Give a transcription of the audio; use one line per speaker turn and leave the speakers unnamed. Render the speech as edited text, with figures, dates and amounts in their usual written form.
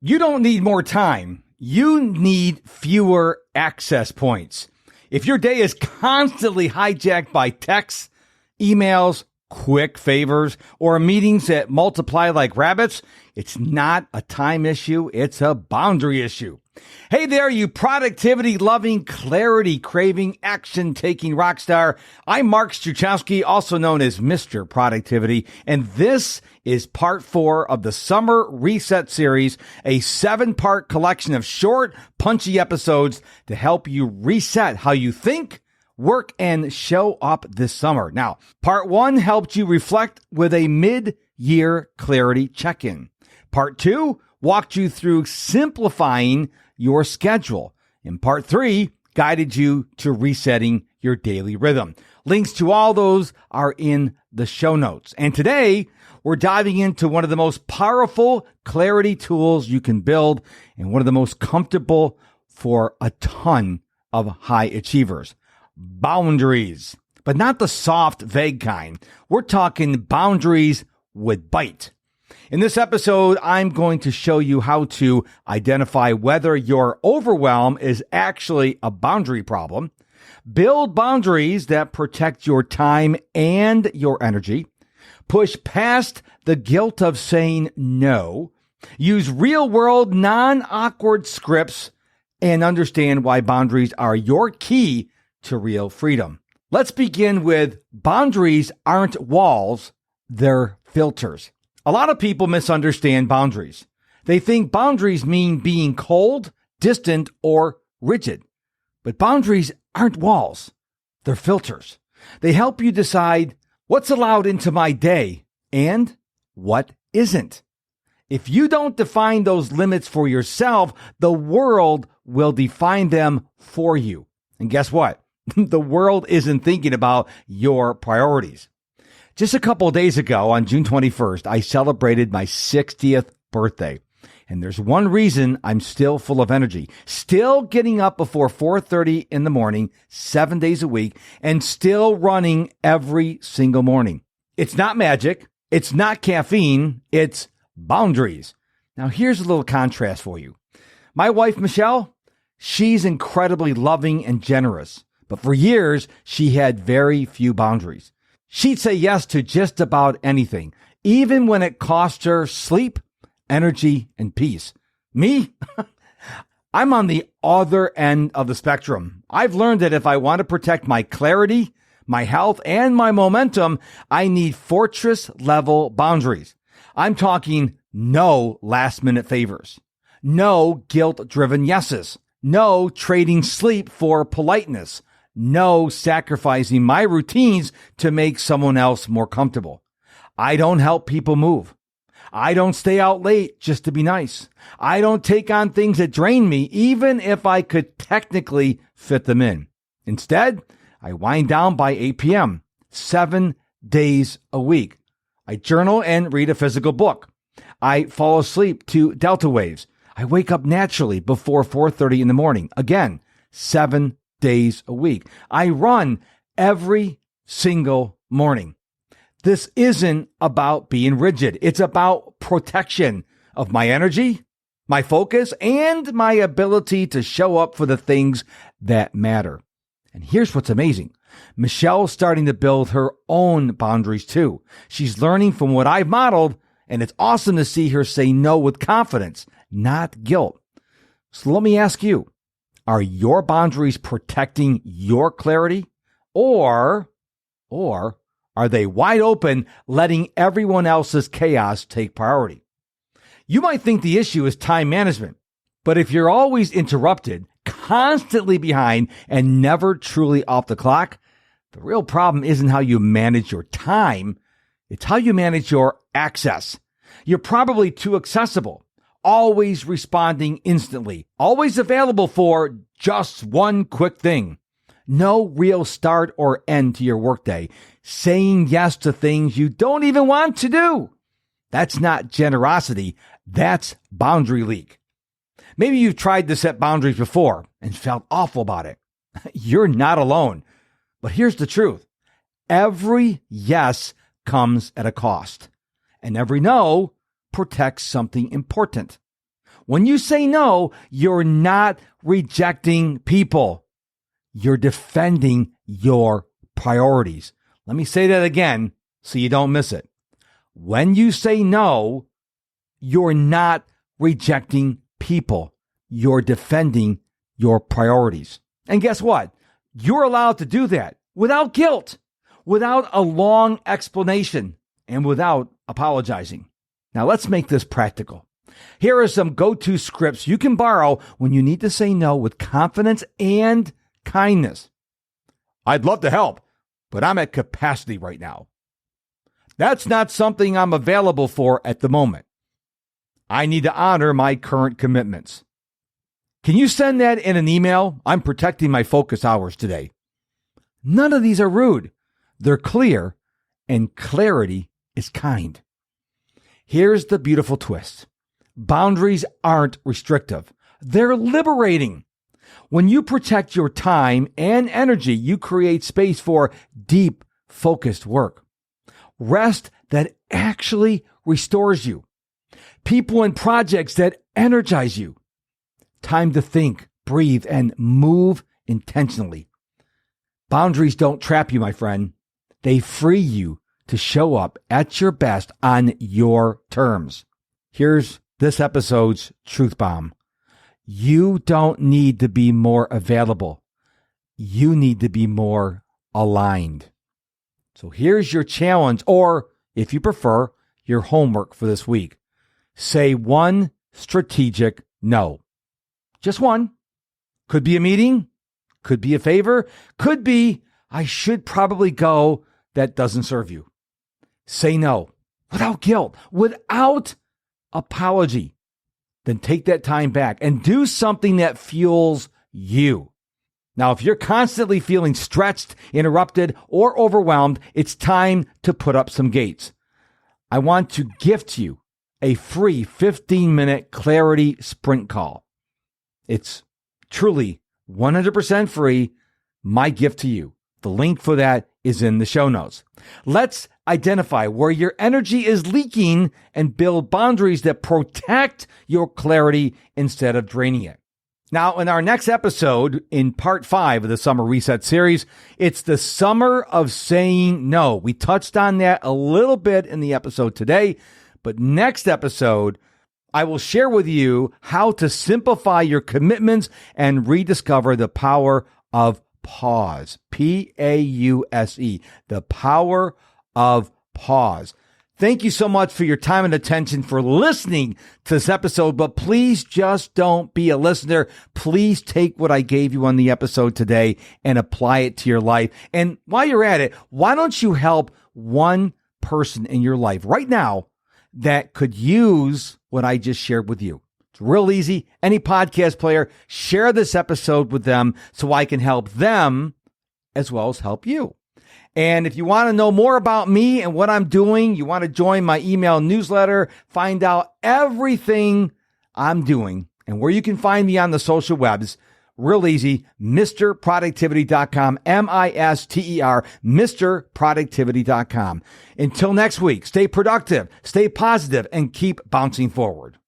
You don't need more time. You need fewer access points. If your day is constantly hijacked by texts, emails, quick favors, or meetings that multiply like rabbits, it's not a time issue, it's a boundary issue. Hey there, you productivity-loving, clarity-craving, action-taking rock star. I'm Mark Struczewski, also known as Mr. Productivity, and this is part 4 of the Summer Reset Series, a 7-part collection of short, punchy episodes to help you reset how you think, work, and show up this summer. Now, part 1 helped you reflect with a mid-year clarity check-in. Part 2 walked you through simplifying your schedule. And part 3 guided you to resetting your daily rhythm. Links to all those are in the show notes. And today, we're diving into one of the most powerful clarity tools you can build and one of the most comfortable for a ton of high achievers. Boundaries. But not the soft, vague kind. We're talking boundaries with bite. In this episode, I'm going to show you how to identify whether your overwhelm is actually a boundary problem, build boundaries that protect your time and your energy, push past the guilt of saying no, use real-world, non-awkward scripts, and understand why boundaries are your key to real freedom. Let's begin with boundaries aren't walls, they're filters. A lot of people misunderstand boundaries. They think boundaries mean being cold, distant, or rigid. But boundaries aren't walls. They're filters. They help you decide what's allowed into my day and what isn't. If you don't define those limits for yourself, the world will define them for you. And guess what? The world isn't thinking about your priorities. Just a couple of days ago, on June 21st, I celebrated my 60th birthday. And there's one reason I'm still full of energy, still getting up before 4:30 in the morning, 7 days a week, and still running every single morning. It's not magic. It's not caffeine. It's boundaries. Now, here's a little contrast for you. My wife, Michelle, she's incredibly loving and generous. But for years, she had very few boundaries. She'd say yes to just about anything, even when it cost her sleep, energy, and peace. Me? I'm on the other end of the spectrum. I've learned that if I want to protect my clarity, my health, and my momentum, I need fortress-level boundaries. I'm talking no last-minute favors, no guilt-driven yeses, no trading sleep for politeness, no sacrificing my routines to make someone else more comfortable. I don't help people move. I don't stay out late just to be nice. I don't take on things that drain me, even if I could technically fit them in. Instead, I wind down by 8 p.m., 7 days a week. I journal and read a physical book. I fall asleep to delta waves. I wake up naturally before 4:30 in the morning. Again, 7 days a week. I run every single morning. This isn't about being rigid. It's about protection of my energy, my focus, and my ability to show up for the things that matter. And here's what's amazing. Michelle's starting to build her own boundaries too. She's learning from what I've modeled, and it's awesome to see her say no with confidence, not guilt. So let me ask you, are your boundaries protecting your clarity, or are they wide open, letting everyone else's chaos take priority? You might think the issue is time management, but if you're always interrupted, constantly behind, and never truly off the clock, the real problem isn't how you manage your time, it's how you manage your access. You're probably too accessible, always responding instantly, always available for just one quick thing. No real start or end to your workday, saying yes to things you don't even want to do. That's not generosity, that's boundary leak. Maybe you've tried to set boundaries before and felt awful about it. You're not alone. But here's the truth. Every yes comes at a cost, and every no protects something important. When you say no, you're not rejecting people. You're defending your priorities. Let me say that again so you don't miss it. When you say no, you're not rejecting people. You're defending your priorities. And guess what? You're allowed to do that without guilt, without a long explanation, and without apologizing. Now let's make this practical. Here are some go-to scripts you can borrow when you need to say no with confidence and kindness. I'd love to help, but I'm at capacity right now. That's not something I'm available for at the moment. I need to honor my current commitments. Can you send that in an email? I'm protecting my focus hours today. None of these are rude. They're clear, and clarity is kind. Here's the beautiful twist. Boundaries aren't restrictive. They're liberating. When you protect your time and energy, you create space for deep, focused work. Rest that actually restores you. People and projects that energize you. Time to think, breathe, and move intentionally. Boundaries don't trap you, my friend. They free you to show up at your best on your terms. Here's this episode's truth bomb. You don't need to be more available. You need to be more aligned. So here's your challenge, or if you prefer, your homework for this week. Say one strategic no. Just one. Could be a meeting. Could be a favor. Could be, I should probably go. That doesn't serve you. Say no without guilt, without apology. Then take that time back and do something that fuels you. Now, if you're constantly feeling stretched, interrupted, or overwhelmed, it's time to put up some gates. I want to gift you a free 15-minute clarity sprint call. It's truly 100% free, my gift to you. The link for that is in the show notes. Let's identify where your energy is leaking and build boundaries that protect your clarity instead of draining it. Now, in our next episode, in part 5 of the Summer Reset series, it's the summer of saying no. We touched on that a little bit in the episode today, but next episode, I will share with you how to simplify your commitments and rediscover the power of pause. P-A-U-S-E. The power of pause. Thank you so much for your time and attention for listening to this episode, but please just don't be a listener. Please take what I gave you on the episode today and apply it to your life. And while you're at it, why don't you help one person in your life right now that could use what I just shared with you? It's real easy. Any podcast player, share this episode with them so I can help them as well as help you. And if you want to know more about me and what I'm doing, you want to join my email newsletter, find out everything I'm doing and where you can find me on the social webs, real easy, MrProductivity.com, M-I-S-T-E-R, MrProductivity.com. Until next week, stay productive, stay positive, and keep bouncing forward.